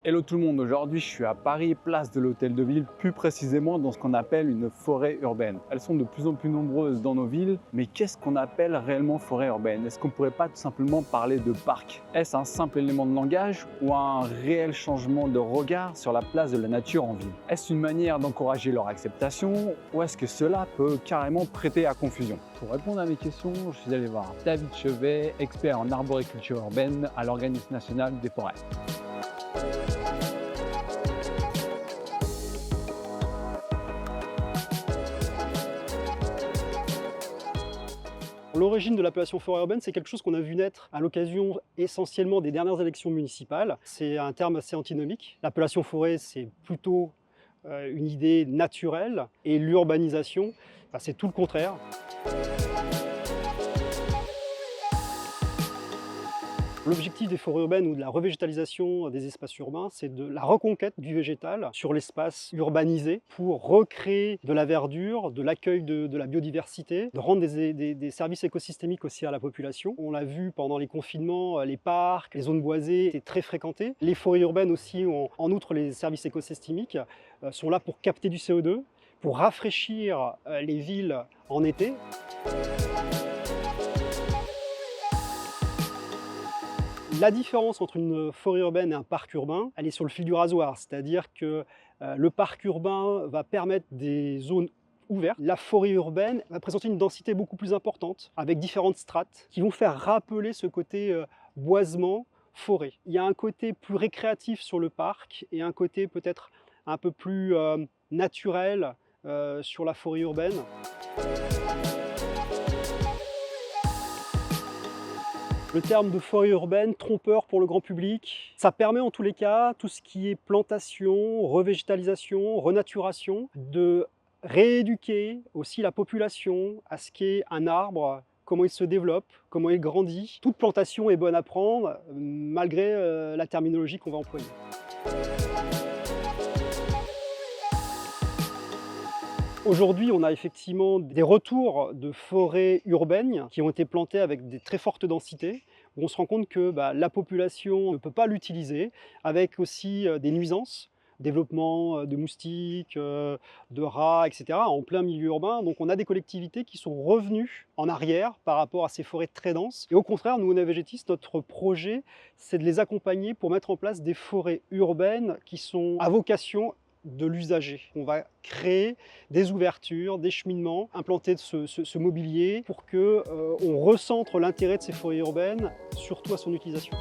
Hello tout le monde, aujourd'hui je suis à Paris, place de l'Hôtel de Ville, plus précisément dans ce qu'on appelle une forêt urbaine. Elles sont de plus en plus nombreuses dans nos villes, mais qu'est-ce qu'on appelle réellement forêt urbaine? Est-ce qu'on ne pourrait pas tout simplement parler de parc? Est-ce un simple élément de langage ou un réel changement de regard sur la place de la nature en ville? Est-ce une manière d'encourager leur acceptation ou est-ce que cela peut carrément prêter à confusion? Pour répondre à mes questions, je suis allé voir David Chevet, expert en arboriculture urbaine à l'Organisme national des forêts. L'origine de l'appellation forêt urbaine, c'est quelque chose qu'on a vu naître à l'occasion essentiellement des dernières élections municipales. C'est un terme assez antinomique. L'appellation forêt, c'est plutôt une idée naturelle et l'urbanisation, c'est tout le contraire. L'objectif des forêts urbaines ou de la revégétalisation des espaces urbains, c'est de la reconquête du végétal sur l'espace urbanisé pour recréer de la verdure, de l'accueil de la biodiversité, de rendre des services écosystémiques aussi à la population. On l'a vu pendant les confinements, les parcs, les zones boisées étaient très fréquentées. Les forêts urbaines aussi, en outre les services écosystémiques, sont là pour capter du CO2, pour rafraîchir les villes en été. La différence entre une forêt urbaine et un parc urbain, elle est sur le fil du rasoir, c'est-à-dire que le parc urbain va permettre des zones ouvertes. La forêt urbaine va présenter une densité beaucoup plus importante, avec différentes strates, qui vont faire rappeler ce côté boisement, forêt. Il y a un côté plus récréatif sur le parc et un côté peut-être un peu plus naturel sur la forêt urbaine. Le terme de forêt urbaine, trompeur pour le grand public, ça permet en tous les cas, tout ce qui est plantation, revégétalisation, renaturation, de rééduquer aussi la population à ce qu'est un arbre, comment il se développe, comment il grandit. Toute plantation est bonne à prendre, malgré la terminologie qu'on va employer. Aujourd'hui, on a effectivement des retours de forêts urbaines qui ont été plantées avec des très fortes densités, où on se rend compte que la population ne peut pas l'utiliser, avec aussi des nuisances, développement de moustiques, de rats, etc., en plein milieu urbain. Donc on a des collectivités qui sont revenues en arrière par rapport à ces forêts très denses. Et au contraire, nous, au Végétis, notre projet, c'est de les accompagner pour mettre en place des forêts urbaines qui sont à vocation de l'usager. On va créer des ouvertures, des cheminements, implanter ce mobilier pour qu'on recentre l'intérêt de ces forêts urbaines, surtout à son utilisation.